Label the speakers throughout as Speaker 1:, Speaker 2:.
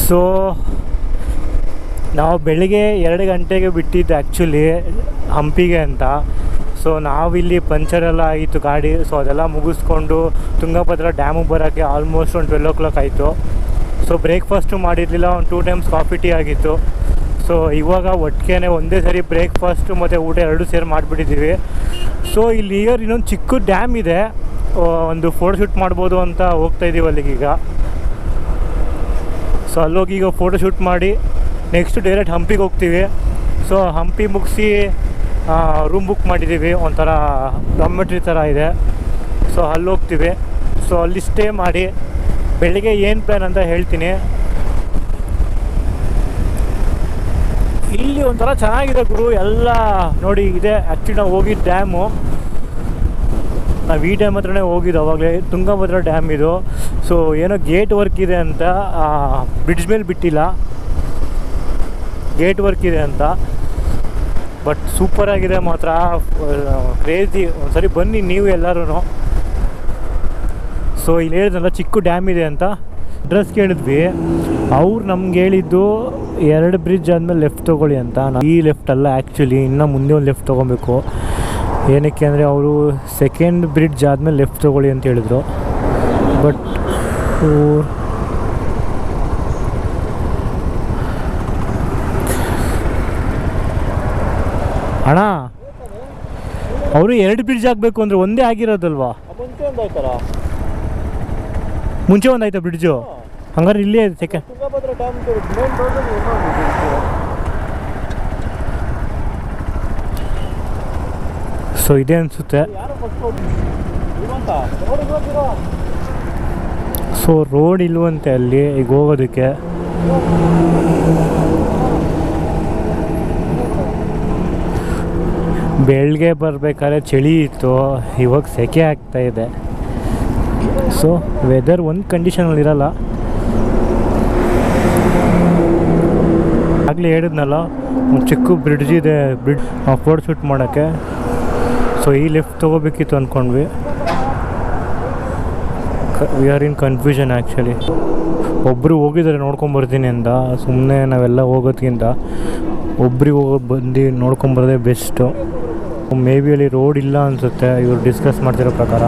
Speaker 1: So ನಾವು ಬೆಳಿಗ್ಗೆ 2 ಗಂಟೆಗೆ ಬಿಟ್ಟಿದ್ದು ಆ್ಯಕ್ಚುಲಿ ಹಂಪಿಗೆ ಅಂತ. ಸೊ ನಾವಿಲ್ಲಿ ಪಂಚರೆಲ್ಲ ಆಯಿತು ಗಾಡಿ. ಸೊ ಅದೆಲ್ಲ ಮುಗಿಸ್ಕೊಂಡು ತುಂಗಭದ್ರಾ ಡ್ಯಾಮಿಗೆ ಬರೋಕ್ಕೆ ಆಲ್ಮೋಸ್ಟ್ ಒಂದು 12 o'clock ಆಯಿತು. ಸೊ ಬ್ರೇಕ್ಫಾಸ್ಟು ಮಾಡಿರಲಿಲ್ಲ, ಒಂದು 2 times ಕಾಫಿ ಟೀ ಆಗಿತ್ತು. ಸೊ ಇವಾಗ ಒಟ್ಟಿಗೆ ಒಂದೇ ಸರಿ ಬ್ರೇಕ್ಫಾಸ್ಟು ಮತ್ತು ಊಟ ಎರಡೂ ಸೇರಿ ಮಾಡಿಬಿಟ್ಟಿದ್ದೀವಿ. ಸೊ ಇಲ್ಲಿ ಇನ್ನೊಂದು ಚಿಕ್ಕ ಡ್ಯಾಮ್ ಇದೆ, ಒಂದು ಫೋಟೋ ಶೂಟ್ ಮಾಡ್ಬೋದು ಅಂತ ಹೋಗ್ತಾಯಿದ್ದೀವಿ ಅಲ್ಲಿಗೀಗ. ಸೊ ಅಲ್ಲೋಗಿ ಈಗ ಫೋಟೋ ಶೂಟ್ ಮಾಡಿ ನೆಕ್ಸ್ಟ್ ಡೈರೆಕ್ಟ್ ಹಂಪಿಗೆ ಹೋಗ್ತೀವಿ. ಸೊ ಹಂಪಿ ಮುಗಿಸಿ ರೂಮ್ ಬುಕ್ ಮಾಡಿದ್ದೀವಿ, ಒಂಥರ ಡಾರ್ಮೆಟ್ರಿ ಥರ ಇದೆ. ಸೊ ಅಲ್ಲಿ ಹೋಗ್ತೀವಿ. ಸೊ ಅಲ್ಲಿ ಸ್ಟೇ ಮಾಡಿ ಬೆಳಿಗ್ಗೆ ಏನು ಪ್ಲ್ಯಾನ್ ಅಂತ ಹೇಳ್ತೀನಿ. ಇಲ್ಲಿ ಒಂಥರ ಚೆನ್ನಾಗಿದೆ ಗುರು, ಎಲ್ಲ ನೋಡಿ ಇದೆ. ಆ್ಯಕ್ಚುಲಿ ನಾವು ಹೋಗಿದ್ದು ಡ್ಯಾಮು, ನಾವು ಈ ಡ್ಯಾಮ್ ಹತ್ರನೇ ಹೋಗಿದ್ದು ಅವಾಗಲೇ, ತುಂಗಭದ್ರಾ ಡ್ಯಾಮ್ ಇದು. ಸೊ ಏನೋ ಗೇಟ್ ವರ್ಕ್ ಇದೆ ಅಂತ, ಬ್ರಿಡ್ಜ್ ಮೇಲೆ ಬಿಟ್ಟಿಲ್ಲ, ಗೇಟ್ ವರ್ಕ್ ಇದೆ ಅಂತ. ಬಟ್ ಸೂಪರಾಗಿದೆ ಮಾತ್ರ, ಕ್ರೇಜಿ. ಒಂದ್ಸರಿ ಬನ್ನಿ ನೀವು ಎಲ್ಲರೂ. ಸೊ ಇಲ್ಲಿ ಹೇಳಿದ್ನಲ್ಲ ಚಿಕ್ಕ ಡ್ಯಾಮ್ ಇದೆ ಅಂತ, ಅಡ್ರೆಸ್ ಕೇಳಿದ್ವಿ. ಅವ್ರು ನಮ್ಗೆ ಹೇಳಿದ್ದು 2 ಬ್ರಿಡ್ಜ್ ಆದಮೇಲೆ ಲೆಫ್ಟ್ ತೊಗೊಳ್ಳಿ ಅಂತ. ಈ ಲೆಫ್ಟ್ ಅಲ್ಲ ಆ್ಯಕ್ಚುಲಿ, ಇನ್ನೂ ಮುಂದೆ ಒಂದು ಲೆಫ್ಟ್ ತೊಗೊಬೇಕು. ಏನಕ್ಕೆ ಅಂದರೆ ಅವರು 2nd ಬ್ರಿಡ್ಜ್ ಆದಮೇಲೆ ಲೆಫ್ಟ್ ತೊಗೊಳ್ಳಿ ಅಂತ ಹೇಳಿದ್ರು. ಬಟ್ ಅಣ್ಣ ಅವರು 2 ಬ್ರಿಡ್ಜ್ ಆಗಬೇಕು ಅಂದರೆ ಒಂದೇ ಆಗಿರೋದಲ್ವಾ? ಮುಂಚೆ ಒಂದಾಯ್ತಾ ಬ್ರಿಡ್ಜು? ಹಂಗಾರೆ ಇಲ್ಲೇ ಸೆಕೆಂಡ್. ಸೊ ಇದೆ ಅನಿಸುತ್ತೆ. ಸೊ ರೋಡ್ ಇಲ್ವಂತೆ ಅಲ್ಲಿ ಈಗ ಹೋಗೋದಕ್ಕೆ. ಬೆಳಗ್ಗೆ ಬರಬೇಕಾದ್ರೆ ಚಳಿ ಇತ್ತು, ಇವಾಗ ಸೆಕೆ ಆಗ್ತಾಯಿದೆ. ಸೊ ವೆದರ್ ಒಂದು ಕಂಡೀಷನಲ್ಲಿ ಇರಲ್ಲ. ಆಗಲೇ ಹೇಳಿದ್ನಲ್ಲ ಒಂದು ಚಿಕ್ಕ ಬ್ರಿಡ್ಜ್ ಇದೆ, ಫೋಟೋ ಶೂಟ್ ಮಾಡೋಕ್ಕೆ. ಸೊ ಈ ಲೆಫ್ಟ್ ತೊಗೋಬೇಕಿತ್ತು ಅಂದ್ಕೊಂಡ್ವಿ. We are in confusion actually. ಒಬ್ಬರು ಹೋಗಿದ್ದಾರೆ ನೋಡ್ಕೊಂಬರ್ತೀನಿ ಅಂತ, ಸುಮ್ಮನೆ ನಾವೆಲ್ಲ ಹೋಗೋದ್ಕಿಂತ ಒಬ್ರಿಗೆ ಬಂದು ನೋಡ್ಕೊಂಬರೋದೇ ಬೆಸ್ಟು. ಮೇ ಬಿ ಅಲ್ಲಿ ರೋಡ್ ಇಲ್ಲ ಅನಿಸುತ್ತೆ ಇವರು ಡಿಸ್ಕಸ್ ಮಾಡ್ತಿರೋ ಪ್ರಕಾರ.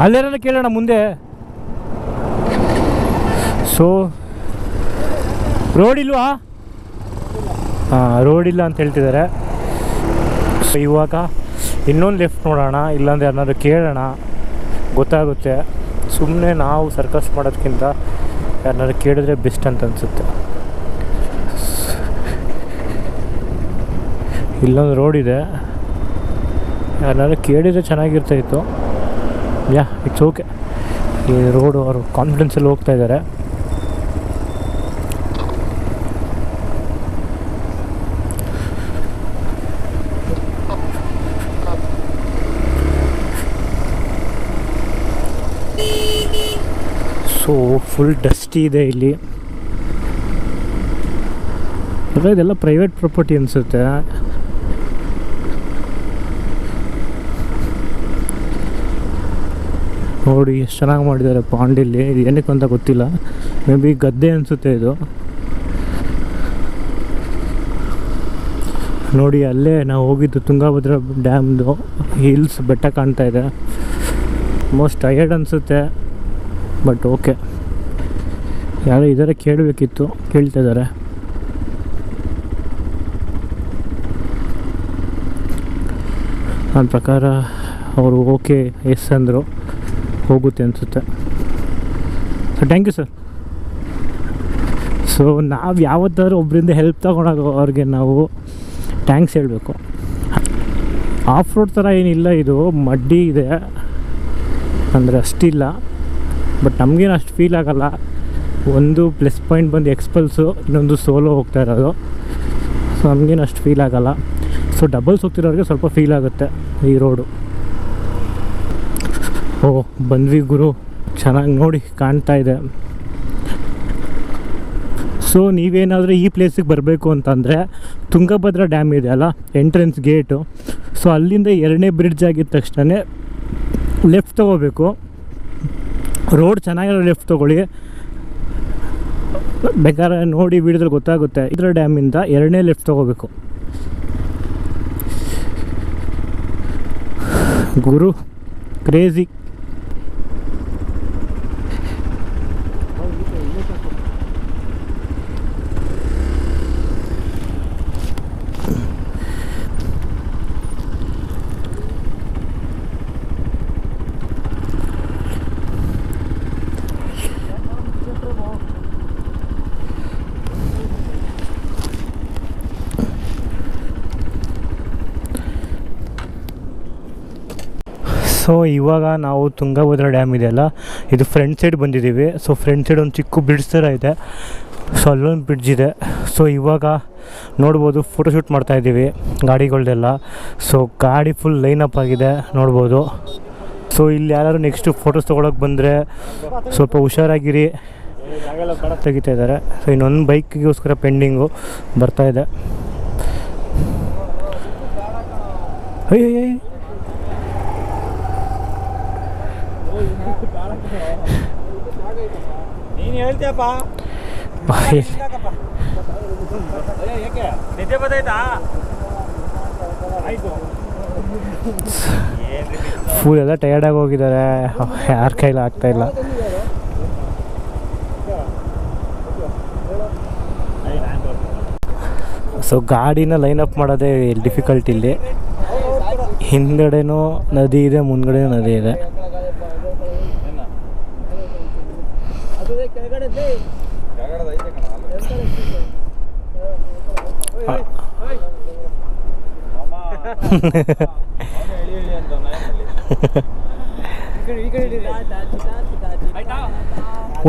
Speaker 1: ಅಲ್ಲೇನಾರ ಕೇಳೋಣ ಮುಂದೆ. ಸೊ ರೋಡ್ ಇಲ್ವಾ? ರೋಡ್ ಇಲ್ಲ ಅಂತ ಹೇಳ್ತಿದ್ದಾರೆ. ಸೊ ಇವಾಗ ಇನ್ನೊಂದು ಲೆಫ್ಟ್ ನೋಡೋಣ, ಇಲ್ಲಾಂದರೆ ಯಾರನ್ನಾದ್ರು ಕೇಳೋಣ, ಗೊತ್ತಾಗುತ್ತೆ. ಸುಮ್ಮನೆ ನಾವು ಸರ್ಕಸ್ ಮಾಡೋದಕ್ಕಿಂತ ಯಾರನ್ನಾರು ಕೇಳಿದ್ರೆ ಬೆಸ್ಟ್ ಅಂತ ಅನಿಸುತ್ತೆ. ಇಲ್ಲೊಂದು ರೋಡ್ ಇದೆ, ಯಾರನ್ನಾರು ಕೇಳಿದರೆ ಚೆನ್ನಾಗಿರ್ತಾಯಿತ್ತು. Yeah it's okay. ಈ ರೋಡು ಅವರು ಕಾನ್ಫಿಡೆನ್ಸಲ್ಲಿ ಹೋಗ್ತಾ ಇದ್ದಾರೆ. ಸೊ ಫುಲ್ ಡಸ್ಟಿ ಇದೆ ಇಲ್ಲಿ. ಇದೆಲ್ಲ ಪ್ರೈವೇಟ್ ಪ್ರಾಪರ್ಟಿ ಅನಿಸುತ್ತೆ. ನೋಡಿ ಎಷ್ಟು ಚೆನ್ನಾಗಿ ಮಾಡಿದ್ದಾರೆ ಪಾಂಡಿಲ್ಲಿ. ಇದು ಏನಕ್ಕೆ ಅಂತ ಗೊತ್ತಿಲ್ಲ, ಮೇ ಬಿ ಗದ್ದೆ ಅನಿಸುತ್ತೆ ಇದು. ನೋಡಿ ಅಲ್ಲೇ ನಾವು ಹೋಗಿದ್ದು ತುಂಗಭದ್ರಾ ಡ್ಯಾಮ್ದು ಹಿಲ್ಸ್ ಬೆಟ್ಟ ಕಾಣ್ತಾ ಇದೆ. ಮೋಸ್ಟ್ ಟಯರ್ಡ್ ಅನಿಸುತ್ತೆ, ಬಟ್ ಓಕೆ. ಯಾರೋ ಇದ್ದಾರೆ ಕೇಳಬೇಕಿತ್ತು, ಕೇಳ್ತಾ ಇದ್ದಾರೆ. ನನ್ನ ಪ್ರಕಾರ ಅವರು ಓಕೆ ಎಸ್ ಅಂದರು, ಹೋಗುತ್ತೆ ಅನಿಸುತ್ತೆ. So thank you sir. So ನಾವು ಯಾವತ್ತಾದ್ರೂ ಒಬ್ಬರಿಂದ ಹೆಲ್ಪ್ ತೊಗೊಂಡಾಗ ಅವ್ರಿಗೆ ನಾವು ಥ್ಯಾಂಕ್ಸ್ ಹೇಳಬೇಕು. ಆಫ್ ರೋಡ್ ಥರ ಏನಿಲ್ಲ, ಇದು ಮಡ್ಡಿ ಇದೆ ಅಂದರೆ ಅಷ್ಟಿಲ್ಲ. ಬಟ್ ನಮಗೇನು ಅಷ್ಟು ಫೀಲ್ ಆಗೋಲ್ಲ. ಒಂದು ಪ್ಲಸ್ ಪಾಯಿಂಟ್ ಬಂದು ಎಕ್ಸ್ಪಲ್ಸು, ಇನ್ನೊಂದು ಸೋಲೋ ಹೋಗ್ತಾ ಇರೋದು. ಸೊ ನಮಗೇನು ಅಷ್ಟು ಫೀಲ್ ಆಗೋಲ್ಲ. ಸೊ ಡಬಲ್ಸ್ ಹೋಗ್ತಿರೋರಿಗೆ ಸ್ವಲ್ಪ ಫೀಲ್ ಆಗುತ್ತೆ ಈ ರೋಡು. ಓಹ್ ಬಂದ್ವಿ ಗುರು, ಚೆನ್ನಾಗಿ ನೋಡಿ ಕಾಣ್ತಾ ಇದೆ. ಸೊ ನೀವೇನಾದರೂ ಈ ಪ್ಲೇಸಿಗೆ ಬರಬೇಕು ಅಂತಂದರೆ ತುಂಗಭದ್ರಾ ಡ್ಯಾಮ್ ಇದೆ ಅಲ್ಲ, ಎಂಟ್ರೆನ್ಸ್ ಗೇಟು. ಸೊ ಅಲ್ಲಿಂದ 2ನೇ ಬ್ರಿಡ್ಜ್ ಆಗಿದ ತಕ್ಷಣ ಲೆಫ್ಟ್ ತೊಗೋಬೇಕು. ರೋಡ್ ಚೆನ್ನಾಗಿರೋ ಲೆಫ್ಟ್ ತೊಗೊಳ್ಳಿ, ಬೇಕಾದ್ರೆ ನೋಡಿ ವಿಡಿಯೋದಲ್ಲಿ ಗೊತ್ತಾಗುತ್ತೆ. ಇದರ ಡ್ಯಾಮಿಂದ 2ನೇ ಲೆಫ್ಟ್ ತೊಗೋಬೇಕು. ಗುರು ಕ್ರೇಜಿ. ಸೊ ಇವಾಗ ನಾವು ತುಂಗಭದ್ರಾ ಡ್ಯಾಮ್ ಇದೆಯಲ್ಲ, ಇದು ಫ್ರಂಟ್ ಸೈಡ್ ಬಂದಿದ್ದೀವಿ. ಸೊ ಫ್ರಂಟ್ ಸೈಡ್ ಒಂದು ಚಿಕ್ಕ ಬ್ರಿಡ್ಜ್ ಥರ ಇದೆ. ಸೊ ಅಲ್ಲೊಂದು ಬ್ರಿಡ್ಜ್ ಇದೆ. ಸೊ ಇವಾಗ ನೋಡ್ಬೋದು ಫೋಟೋಶೂಟ್ ಮಾಡ್ತಾಯಿದ್ದೀವಿ ಗಾಡಿಗಳ್ದೆಲ್ಲ. ಸೊ ಗಾಡಿ ಫುಲ್ ಲೈನಪ್ ಆಗಿದೆ ನೋಡ್ಬೋದು. ಸೊ ಇಲ್ಲಿ ಯಾರು ನೆಕ್ಸ್ಟು ಫೋಟೋಸ್ ತೊಗೊಳಕ್ಕೆ ಬಂದರೆ ಸ್ವಲ್ಪ ಹುಷಾರಾಗಿರಿ, ತೆಗಿತಾ ಇದ್ದಾರೆ. ಸೊ ಇನ್ನೊಂದು ಬೈಕಿಗೋಸ್ಕರ ಪೆಂಡಿಂಗು ಬರ್ತಾಯಿದೆ. ಅಯ್ಯಯ್ಯ,
Speaker 2: ನೀನು ಹೇಳ್ತೀಯಪ್ಪ, ನಿದ್ದೆ ಬತ್ತಾಯ್ತಾ?
Speaker 1: ಫುಲ್ ಎಲ್ಲ ಟಯರ್ಡಾಗಿ ಹೋಗಿದ್ದಾರೆ, ಯಾರ ಕೈಲಿ ಆಗ್ತಾಯಿಲ್ಲ. ಸೊ ಗಾಡಿನ ಲೈನಪ್ ಮಾಡೋದೇ ಡಿಫಿಕಲ್ಟ್ ಇಲ್ಲಿ. ಹಿಂದ್ಗಡೆನೂ ನದಿ ಇದೆ, ಮುಂದ್ಗಡೆನೂ ನದಿ ಇದೆ.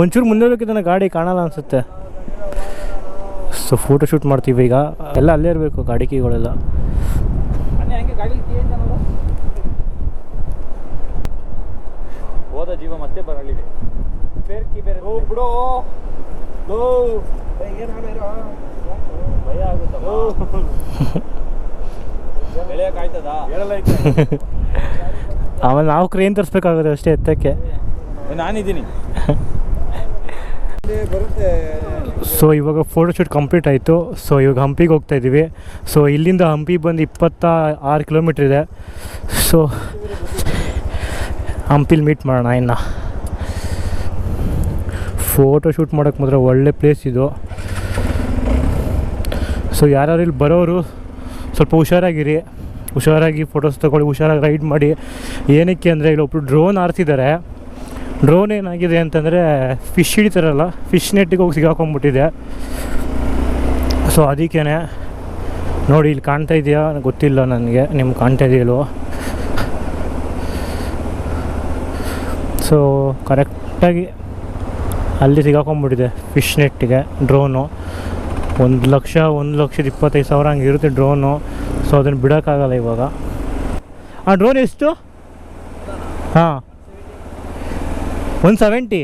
Speaker 1: ಒಂಚೂರು ಮುಂದೆ ಬೇಕಿದ್ದಾನೆ, ಗಾಡಿ ಕಾಣಲ್ಲ ಅನ್ಸುತ್ತೆ. ಸೊ ಫೋಟೋ ಶೂಟ್ ಮಾಡ್ತೀವಿ ಈಗ. ಎಲ್ಲ ಅಲ್ಲೇ ಇರಬೇಕು ಗಾಡಿ ಕೀಗಳೆಲ್ಲ.
Speaker 2: ಹೋದ ಜೀವ ಮತ್ತೆ ಬರಲಿದೆ. ಬಿಡೋ ಭಯ ಆಗುತ್ತಲ್ಲ, ಬೆಳೆಯೋಕ್ಕಾಯ್ತದ?
Speaker 1: ಆಮೇಲೆ ನಾವು ಕ್ರೇನ್ ತರಿಸ್ಬೇಕಾಗುತ್ತೆ ಅಷ್ಟೇ ಎತ್ತಕ್ಕೆ.
Speaker 2: ನಾನಿದ್ದೀನಿ ಬರುತ್ತೆ.
Speaker 1: ಸೊ ಇವಾಗ ಫೋಟೋಶೂಟ್ ಕಂಪ್ಲೀಟ್ ಆಯಿತು. ಸೊ ಇವಾಗ ಹಂಪಿಗೆ ಹೋಗ್ತಾ ಇದ್ದೀವಿ. ಸೊ ಇಲ್ಲಿಂದ ಹಂಪಿಗೆ ಬಂದು 26 ಕಿಲೋಮೀಟ್ರ್ ಇದೆ. ಸೊ ಹಂಪಿಲಿ ಮೀಟ್ ಮಾಡೋಣ. ಇನ್ನು ಫೋಟೋ ಶೂಟ್ ಮಾಡೋಕ್ಕೆ ಮಾತ್ರ ಒಳ್ಳೆ ಪ್ಲೇಸ್ ಇದು. ಸೊ ಯಾರು ಇಲ್ಲಿ ಬರೋರು ಸ್ವಲ್ಪ ಹುಷಾರಾಗಿ ಫೋಟೋಸ್ ತೊಗೊಳ್ಳಿ, ಹುಷಾರಾಗಿ ರೈಡ್ ಮಾಡಿ. ಏನಕ್ಕೆ ಅಂದರೆ ಇಲ್ಲೊಬ್ರು ಡ್ರೋನ್ ಆರಿಸಿದ್ದಾರೆ. ಡ್ರೋನ್ ಏನಾಗಿದೆ ಅಂತಂದರೆ ಫಿಶ್ ಹಿಡಿತಾರಲ್ಲ, ಫಿಶ್ ನೆಟ್ಟಿಗೆ ಹೋಗಿ ಸಿಗಾಕೊಂಡ್ಬಿಟ್ಟಿದೆ. ಸೊ ಅದಕ್ಕೇ ನೋಡಿ ಇಲ್ಲಿ ಕಾಣ್ತಾ ಇದೆಯಾ ಗೊತ್ತಿಲ್ಲ ನನಗೆ, ನಿಮ್ಗೆ ಕಾಣ್ತಾ ಇದೆಯಲ್ವ? ಸೊ ಕರೆಕ್ಟಾಗಿ ಅಲ್ಲಿ ಸಿಗಾಕೊಂಡ್ಬಿಟ್ಟಿದೆ ಫಿಶ್ ನೆಟ್ಟಿಗೆ ಡ್ರೋನು. 1,25,000 ಹಂಗೆ ಇರುತ್ತೆ ಡ್ರೋನು. ಸೊ ಅದನ್ನು ಬಿಡೋಕ್ಕಾಗಲ್ಲ ಇವಾಗ. ಆ ಡ್ರೋನ್ ಎಷ್ಟು? ಹಾಂ, 170.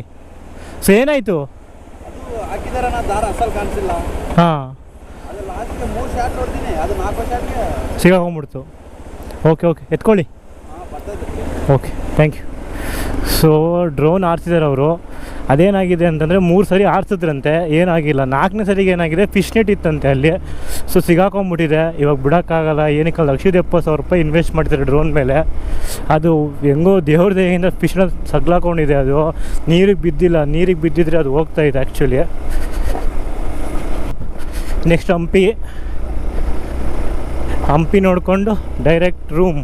Speaker 1: ಸೊ ಏನಾಯಿತು? ಹಾಂ, ಸಿಗಾಕೊಂಡ್ಬಿಡ್ತು. ಓಕೆ ಎತ್ಕೊಳ್ಳಿ. Okay, thank you. So drone ಆರಿಸಿದ್ದಾರೆ ಅವರು. ಅದೇನಾಗಿದೆ ಅಂತಂದರೆ 3 ಸರಿ ಆರಿಸಿದ್ರಂತೆ, ಏನಾಗಿಲ್ಲ. 4ನೇ ಸರಿಗೆ ಏನಾಗಿದೆ, ಫಿಶ್ ನೆಟ್ ಇತ್ತಂತೆ ಅಲ್ಲಿ. ಸೊ ಸಿಗಾಕೊಂಡ್ಬಿಟ್ಟಿದೆ. ಇವಾಗ ಬಿಡೋಕ್ಕಾಗಲ್ಲ. ಏನಕ್ಕೆ 1,70,000 ರೂಪಾಯಿ ಇನ್ವೆಸ್ಟ್ ಮಾಡ್ತಾರೆ ಡ್ರೋನ್ ಮೇಲೆ. ಅದು ಹೆಂಗೋ ದೇವ್ರ ದಯೆಯಿಂದ ಫಿಶ್ನ ಸಗ್ಲಾಕೊಂಡಿದೆ. ಅದು ನೀರಿಗೆ ಬಿದ್ದಿಲ್ಲ. ನೀರಿಗೆ ಬಿದ್ದಿದ್ರೆ ಅದು ಹೋಗ್ತಾಯಿದೆ ಆ್ಯಕ್ಚುಲಿ. ನೆಕ್ಸ್ಟ್ ಹಂಪಿ ನೋಡಿಕೊಂಡು ಡೈರೆಕ್ಟ್ ರೂಮ್.